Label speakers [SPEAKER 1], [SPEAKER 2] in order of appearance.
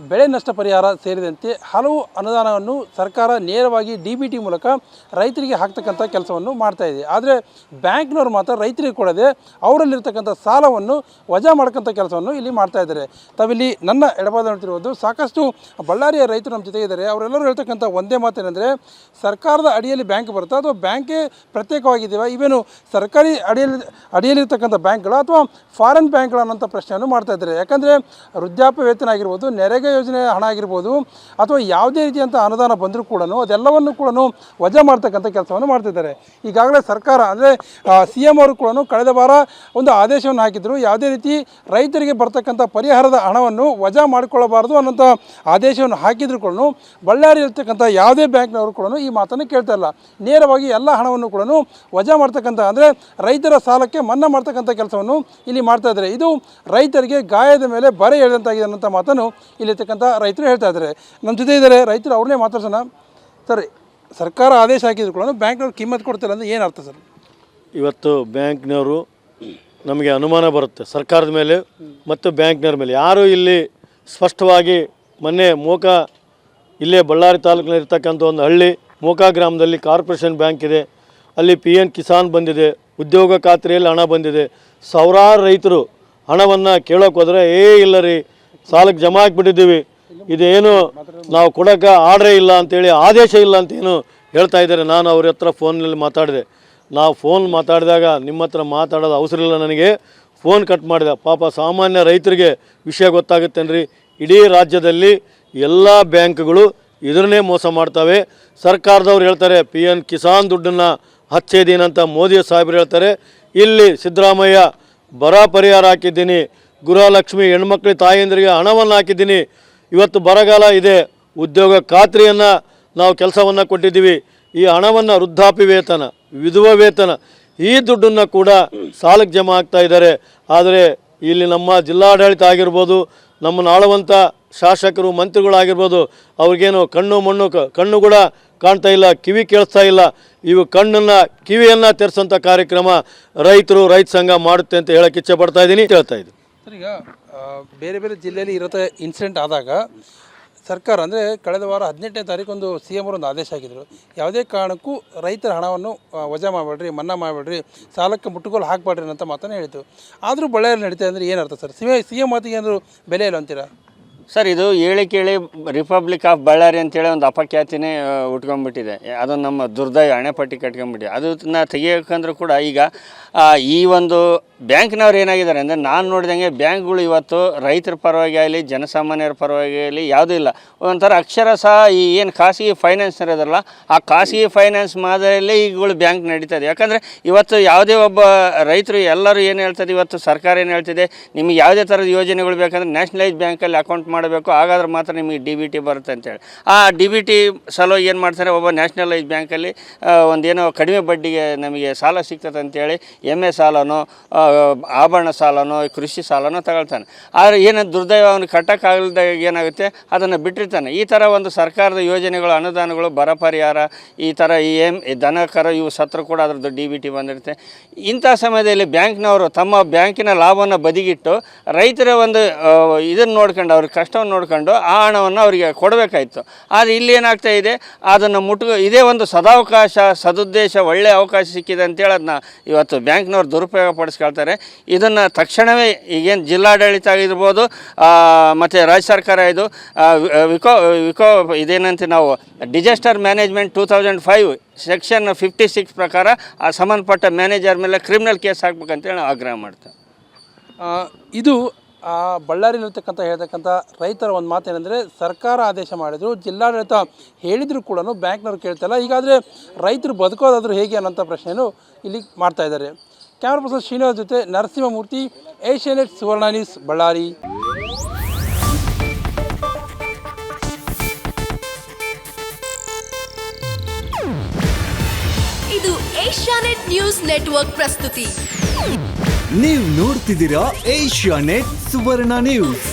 [SPEAKER 1] ಬೆಳೆ ನಷ್ಟ ಪರಿಹಾರ ಸೇರಿದಂತೆ ಹಲವು ಅನುದಾನವನ್ನು ಸರ್ಕಾರ ನೇರವಾಗಿ DBT ಮೂಲಕ ರೈತರಿಗೆ ಹಾಕ್ತಕ್ಕಂಥ ಕೆಲಸವನ್ನು ಮಾಡ್ತಾ ಇದೆ. ಆದರೆ ಬ್ಯಾಂಕ್ನವರು ಮಾತ್ರ ರೈತರಿಗೆ ಕೊಡದೆ ಅವರಲ್ಲಿರ್ತಕ್ಕಂಥ ಸಾಲವನ್ನು ವಜಾ ಮಾಡ್ಕೊಂಥ ಕೆಲಸವನ್ನು ಇಲ್ಲಿ ಮಾಡ್ತಾ ಇದ್ದಾರೆ. ತಾವಿಲ್ಲಿ ನನ್ನ ಎಡಭಾಗ ನೋಡ್ತಿರುವುದು ಸಾಕಷ್ಟು ಬಳ್ಳಾರಿಯ ರೈತರು ನಮ್ಮ ಜೊತೆ ಇದ್ದಾರೆ. ಅವರೆಲ್ಲರೂ ಹೇಳ್ತಕ್ಕಂಥ ಒಂದೇ ಮಾತೇನೆಂದರೆ ಸರ್ಕಾರದ ಅಡಿಯಲ್ಲಿ ಬ್ಯಾಂಕ್ ಬರುತ್ತಾ ಅಥವಾ ಬ್ಯಾಂಕೇ ಪ್ರತ್ಯೇಕವಾಗಿದೆಯಾ, ಇವೇನು ಸರ್ಕಾರಿ ಅಡಿಯಲ್ಲಿರ್ತಕ್ಕಂಥ ಬ್ಯಾಂಕ್ಗಳು ಅಥವಾ ಫಾರಿನ್ ಬ್ಯಾಂಕ್ಗಳು ಅನ್ನೋಂಥ ಪ್ರಶ್ನೆಯನ್ನು ಮಾಡ್ತಾ ಇದ್ದಾರೆ. ಯಾಕಂದರೆ ವೃದ್ಧಾಪ್ಯ ವೇತನ ಆಗಿರ್ಬೋದು, ನೆರೆಗೆ ಯೋಜನೆ ಹಣ ಆಗಿರ್ಬೋದು ಅಥವಾ ಯಾವುದೇ ರೀತಿಯಂಥ ಅನುದಾನ ಬಂದರೂ ಕೂಡ ಅದೆಲ್ಲವನ್ನು ಕೂಡ ವಜಾ ಮಾಡ್ತಕ್ಕಂಥ ಕೆಲಸವನ್ನು ಮಾಡ್ತಿದ್ದಾರೆ. ಈಗಾಗಲೇ ಸರ್ಕಾರ ಅಂದರೆ CM ಅವರು ಕೂಡ ಕಳೆದ ವಾರ ಒಂದು ಆದೇಶವನ್ನು ಹಾಕಿದ್ರು. ಯಾವುದೇ ರೀತಿ ರೈತರಿಗೆ ಬರ್ತಕ್ಕಂಥ ಪರಿಹಾರದ ಹಣವನ್ನು ವಜಾ ಮಾಡಿಕೊಳ್ಳಬಾರದು ಅನ್ನೋಂಥ ಆದೇಶವನ್ನು ಹಾಕಿದ್ರು ಕೂಡ ಬಳ್ಳಾರಿ ಇರ್ತಕ್ಕಂಥ ಯಾವುದೇ ಬ್ಯಾಂಕ್ನವರು ಕೂಡ ಈ ಮಾತನ್ನು ಕೇಳ್ತಾ ಇಲ್ಲ. ನೇರವಾಗಿ ಎಲ್ಲ ಹಣವನ್ನು ಕೂಡ ವಜಾ ಮಾಡ್ತಕ್ಕಂಥ ಅಂದರೆ ರೈತರ ಸಾಲಕ್ಕೆ ಮನ್ನಾ ಮಾಡ್ತಕ್ಕಂಥ ಕೆಲಸವನ್ನು ಇಲ್ಲಿ ಮಾಡ್ತಾ ಇದ್ದಾರೆ. ಇದು ರೈತರಿಗೆ ಗಾಯದ ಮೇಲೆ ಬರೆ ಎಳೆದಂತಾಗಿದೆ ಅನ್ನೋಂಥ ಮಾತನ್ನು ಇಲ್ಲಿರ್ತಕ್ಕಂಥ ರೈತರು ಹೇಳ್ತಾ ಇದ್ದಾರೆ. ನಮ್ಮ ಜೊತೆ ಇದ್ದಾರೆ ರೈತರು, ಅವ್ರನ್ನೇ ಮಾತಾಡ್ಸೋಣ. ಸರ್, ಸರ್ಕಾರ ಆದೇಶ ಹಾಕಿದ್ರು ಕೂಡ ಬ್ಯಾಂಕ್ನವ್ರು ಕಿಮ್ಮತ್ತು ಕೊಡ್ತಿಲ್ಲ ಅಂದರೆ ಏನು ಅರ್ಥ ಸರ್?
[SPEAKER 2] ಇವತ್ತು ಬ್ಯಾಂಕ್ನವರು ನಮಗೆ ಅನುಮಾನ ಬರುತ್ತೆ ಸರ್ಕಾರದ ಮೇಲೆ ಮತ್ತು ಬ್ಯಾಂಕ್ನವ್ರ ಮೇಲೆ. ಯಾರು ಇಲ್ಲಿ ಸ್ಪಷ್ಟವಾಗಿ ಮೊನ್ನೆ ಇಲ್ಲೇ ಬಳ್ಳಾರಿ ತಾಲೂಕಿನಲ್ಲಿರ್ತಕ್ಕಂಥ ಒಂದು ಹಳ್ಳಿ ಮೋಕ ಗ್ರಾಮದಲ್ಲಿ ಕಾರ್ಪೊರೇಷನ್ ಬ್ಯಾಂಕ್ ಇದೆ. ಅಲ್ಲಿ PN ಕಿಸಾನ್ ಬಂದಿದೆ, ಉದ್ಯೋಗ ಖಾತ್ರಿಯಲ್ಲಿ ಹಣ ಬಂದಿದೆ. ಸಾವಿರಾರು ರೈತರು ಹಣವನ್ನು ಕೇಳೋಕೆ ಹೋದರೆ ಇಲ್ಲ ರೀ, ಸಾಲಕ್ಕೆ ಜಮಾ ಹಾಕಿಬಿಟ್ಟಿದ್ದೀವಿ, ಇದೇನು ನಾವು ಕೊಡೋಕೆ ಆರ್ಡ್ರೇ ಇಲ್ಲ ಅಂತೇಳಿ, ಆದೇಶ ಇಲ್ಲ ಅಂತೇನು ಹೇಳ್ತಾ ಇದ್ದಾರೆ. ನಾನು ಅವ್ರ ಹತ್ರ ಫೋನಲ್ಲಿ ಮಾತಾಡಿದೆ. ನಾವು ಫೋನ್ ಮಾತಾಡಿದಾಗ ನಿಮ್ಮ ಹತ್ರ ಮಾತಾಡೋದು ಅವಸರ ಇಲ್ಲ, ನನಗೆ ಫೋನ್ ಕಟ್ ಮಾಡಿದೆ. ಪಾಪ ಸಾಮಾನ್ಯ ರೈತರಿಗೆ ವಿಷಯ ಗೊತ್ತಾಗುತ್ತೇನ್ರಿ. ಇಡೀ ರಾಜ್ಯದಲ್ಲಿ ಎಲ್ಲ ಬ್ಯಾಂಕ್ಗಳು ಇದನ್ನೇ ಮೋಸ ಮಾಡ್ತವೆ. ಸರ್ಕಾರದವ್ರು ಹೇಳ್ತಾರೆ PN ಕಿಸಾನ್ ದುಡ್ಡನ್ನು ಹಚ್ಚೇದೀನಂತ ಮೋದಿ ಸಾಹೇಬರು ಹೇಳ್ತಾರೆ. ಇಲ್ಲಿ ಸಿದ್ದರಾಮಯ್ಯ ಬರ ಪರಿಹಾರ ಹಾಕಿದ್ದೀನಿ, ಗೃಹಲಕ್ಷ್ಮಿ ಹೆಣ್ಮಕ್ಳ ತಾಯಂದರಿಗೆ ಹಣವನ್ನು ಹಾಕಿದ್ದೀನಿ, ಇವತ್ತು ಬರಗಾಲ ಇದೆ, ಉದ್ಯೋಗ ಖಾತ್ರಿಯನ್ನು ನಾವು ಕೆಲಸವನ್ನು ಕೊಟ್ಟಿದ್ದೀವಿ, ಈ ಹಣವನ್ನು ವೃದ್ಧಾಪ್ಯ ವೇತನ, ವಿಧವಾ ವೇತನ ಈ ದುಡ್ಡನ್ನು ಕೂಡ ಸಾಲಕ್ಕೆ ಜಮಾ ಆಗ್ತಾ ಇದ್ದಾರೆ. ಆದರೆ ಇಲ್ಲಿ ನಮ್ಮ ಜಿಲ್ಲಾಡಳಿತ ಆಗಿರ್ಬೋದು, ನಮ್ಮನ್ನು ಆಳುವಂಥ ಶಾಸಕರು ಮಂತ್ರಿಗಳಾಗಿರ್ಬೋದು, ಅವ್ರಿಗೇನು ಕಣ್ಣು ಕೂಡ ಕಾಣ್ತಾ ಇಲ್ಲ, ಕಿವಿ ಕೇಳಿಸ್ತಾ ಇಲ್ಲ. ಇವು ಕಿವಿಯನ್ನು ತೆರೆಸೋಂಥ ಕಾರ್ಯಕ್ರಮ ರೈತ ಸಂಘ ಮಾಡುತ್ತೆ ಅಂತ ಹೇಳಕ್ಕೆ ಇಚ್ಛೆ ಪಡ್ತಾ ಇದ್ದೀನಿ, ಹೇಳ್ತಾ ಇದ್ದೀನಿ.
[SPEAKER 1] ಸರ್, ಈಗ ಬೇರೆ ಬೇರೆ ಜಿಲ್ಲೆಯಲ್ಲಿ ಇರುತ್ತೆ ಇನ್ಸಿಡೆಂಟ್ ಆದಾಗ ಸರ್ಕಾರ ಅಂದರೆ ಕಳೆದ ವಾರ 18ನೇ ತಾರೀಕು ಒಂದು CM ಅವರು ಒಂದು ಆದೇಶ ಹಾಕಿದರು. ಯಾವುದೇ ಕಾರಣಕ್ಕೂ ರೈತರ ಹಣವನ್ನು ವಜಾ ಮಾಡಬೇಡ್ರಿ, ಮನ್ನಾ ಮಾಡಬೇಡ್ರಿ, ಸಾಲಕ್ಕೆ ಮುಟ್ಟುಗೋಲು ಹಾಕಬೇಡ್ರಿ ಅಂತ ಮಾತನ್ನು ಹೇಳಿತು. ಆದರೂ ಬಳ್ಳಾರಿ ನಡೀತಾ ಅಂದರೆ ಏನು ಅರ್ಥ ಸರ್? CM ಮಾತಿಗೆ ಏನಾದರೂ ಬೆಲೆ ಇಲ್ಲ ಅಂತೀರಾ
[SPEAKER 3] ಸರ್? ಇದು ಕೇಳಿ ರಿಪಬ್ಲಿಕ್ ಆಫ್ ಬಳ್ಳಾರಿ ಅಂತೇಳಿ ಒಂದು ಅಪಖ್ಯಾತಿನೇ ಉಟ್ಕೊಂಡ್ಬಿಟ್ಟಿದೆ. ಅದು ನಮ್ಮ ದುರ್ದೈವ, ಹಣೆಪಟ್ಟಿ ಕಟ್ಕೊಂಡ್ಬಿಟ್ಟಿದೆ. ಅದನ್ನ ತೆಗಿಯೋಕಂದ್ರೂ ಕೂಡ ಈಗ ಈ ಒಂದು ಬ್ಯಾಂಕ್ನವ್ರು ಏನಾಗಿದ್ದಾರೆ ಅಂದರೆ, ನಾನು ನೋಡಿದಂಗೆ ಬ್ಯಾಂಕ್ಗಳು ಇವತ್ತು ರೈತರ ಪರವಾಗಿ ಆಗಲಿ ಜನಸಾಮಾನ್ಯರ ಪರವಾಗಿ ಆಗಲಿ ಯಾವುದೂ ಇಲ್ಲ. ಒಂಥರ ಅಕ್ಷರಶಃ ಈ ಏನು ಖಾಸಗಿ ಫೈನಾನ್ಸ್ ಇರೋದಲ್ಲ, ಆ ಖಾಸಗಿ ಫೈನಾನ್ಸ್ ಮಾದರಿಯಲ್ಲೇ ಈಗಳು ಬ್ಯಾಂಕ್ ನಡೀತದೆ. ಯಾಕಂದರೆ ಇವತ್ತು ಯಾವುದೇ ಒಬ್ಬ ರೈತರು ಎಲ್ಲರೂ ಏನು ಹೇಳ್ತದೆ, ಇವತ್ತು ಸರ್ಕಾರ ಏನು ಹೇಳ್ತಿದೆ, ನಿಮಗೆ ಯಾವುದೇ ಥರದ ಯೋಜನೆಗಳು ಬೇಕಂದರೆ ನ್ಯಾಷನಲೈಸ್ ಬ್ಯಾಂಕಲ್ಲಿ ಅಕೌಂಟ್ ಮಾಡಬೇಕು, ಹಾಗಾದ್ರೆ ಮಾತ್ರ ನಿಮಗೆ DBT ಬರುತ್ತೆ ಅಂತೇಳಿ. ಆ DBT ಸಲುವಾಗಿ ಏನು ಮಾಡ್ತಾರೆ, ಒಬ್ಬ ನ್ಯಾಷನಲೈಸ್ ಬ್ಯಾಂಕಲ್ಲಿ ಒಂದೇನೋ ಕಡಿಮೆ ಬಡ್ಡಿಗೆ ನಮಗೆ ಸಾಲ ಸಿಗ್ತದೆ ಅಂತೇಳಿ MA ಸಾಲನೋ ಆಭರಣ ಸಾಲನೋ ಕೃಷಿ ಸಾಲನೋ ತಗೊಳ್ತಾನೆ. ಆದರೆ ಏನು ದುರ್ದೈವ, ಅವನು ಕಟ್ಟಕ್ಕಾಗಲ್ದಾಗ ಏನಾಗುತ್ತೆ ಅದನ್ನು ಬಿಟ್ಟಿರ್ತಾನೆ. ಈ ಥರ ಒಂದು ಸರ್ಕಾರದ ಯೋಜನೆಗಳು, ಅನುದಾನಗಳು, ಬರ ಪರಿಹಾರ, ಈ ಥರ ದನ ಕರ ಇವು ಸತ್ರು ಕೂಡ ಅದರದ್ದು DBT ಬಂದಿರುತ್ತೆ. ಇಂಥ ಸಮಯದಲ್ಲಿ ಬ್ಯಾಂಕ್ನವರು ತಮ್ಮ ಬ್ಯಾಂಕಿನ ಲಾಭವನ್ನು ಬದಿಗಿಟ್ಟು ರೈತರ ಒಂದು ಇದನ್ನು ನೋಡ್ಕೊಂಡು, ಅವ್ರ ಕಷ್ಟವನ್ನು ನೋಡ್ಕೊಂಡು ಆ ಹಣವನ್ನು ಅವರಿಗೆ ಕೊಡಬೇಕಾಯಿತು. ಆದರೆ ಇಲ್ಲಿ ಏನಾಗ್ತಾ ಇದೆ, ಅದನ್ನು ಇದೇ ಒಂದು ಸದಾವಕಾಶ, ಸದುದ್ದೇಶ, ಒಳ್ಳೆಯ ಅವಕಾಶ ಸಿಕ್ಕಿದೆ ಅಂತೇಳಿ ಅದನ್ನ ಇವತ್ತು ಬ್ಯಾಂಕ್ನವ್ರು ದುರುಪಯೋಗ ಪಡಿಸ್ಕೊಳ್ತಾರೆ. ಇದನ್ನು ತಕ್ಷಣವೇ ಈಗೇನು ಜಿಲ್ಲಾಡಳಿತ ಆಗಿರ್ಬೋದು ಮತ್ತು ರಾಜ್ಯ ಸರ್ಕಾರ ಇದು ವಿಕೋ ಇದೇನಂತ ನಾವು ಡಿಸಾಸ್ಟರ್ ಮ್ಯಾನೇಜ್ಮೆಂಟ್ 2005 ಸೆಕ್ಷನ್ 56 ಪ್ರಕಾರ ಆ ಸಂಬಂಧಪಟ್ಟ ಮ್ಯಾನೇಜರ್ ಮೇಲೆ ಕ್ರಿಮಿನಲ್ ಕೇಸ್ ಹಾಕ್ಬೇಕಂತೇಳಿ ನಾವು ಆಗ್ರಹ ಮಾಡ್ತೇವೆ.
[SPEAKER 1] ಇದು ಬಳ್ಳಾರಿಲಿರ್ತಕ್ಕಂಥ ಹೇಳ್ತಕ್ಕಂಥ ರೈತರ ಒಂದು ಮಾತೇನೆಂದರೆ, ಸರ್ಕಾರ ಆದೇಶ ಮಾಡಿದ್ರು, ಜಿಲ್ಲಾಡಳಿತ ಹೇಳಿದರೂ ಕೂಡ ಬ್ಯಾಂಕ್ನವ್ರು ಕೇಳ್ತಾಯಿಲ್ಲ. ಹೀಗಾದರೆ ರೈತರು ಬದುಕೋದಾದರೂ ಹೇಗೆ ಅನ್ನೋಂಥ ಪ್ರಶ್ನೆಯನ್ನು ಇಲ್ಲಿ ಮಾಡ್ತಾ ಇದ್ದಾರೆ. ಕ್ಯಾಮ್ರಾ ಪರ್ಸನ್ ಶ್ರೀನಿವಾಸ್ ಜೊತೆ ನರಸಿಂಹಮೂರ್ತಿ, ಏಷ್ಯಾನೆಟ್ ಸುವರ್ಣ ನ್ಯೂಸ್, ಬಳ್ಳಾರಿ.
[SPEAKER 4] ಇದು ಏಷ್ಯಾನೆಟ್ ನ್ಯೂಸ್ ನೆಟ್ವರ್ಕ್ ಪ್ರಸ್ತುತಿ.
[SPEAKER 5] ನೀವು ನೋಡ್ತಿದ್ದೀರಾ ಏಷ್ಯಾನೆಟ್ ಸುವರ್ಣ ನ್ಯೂಸ್.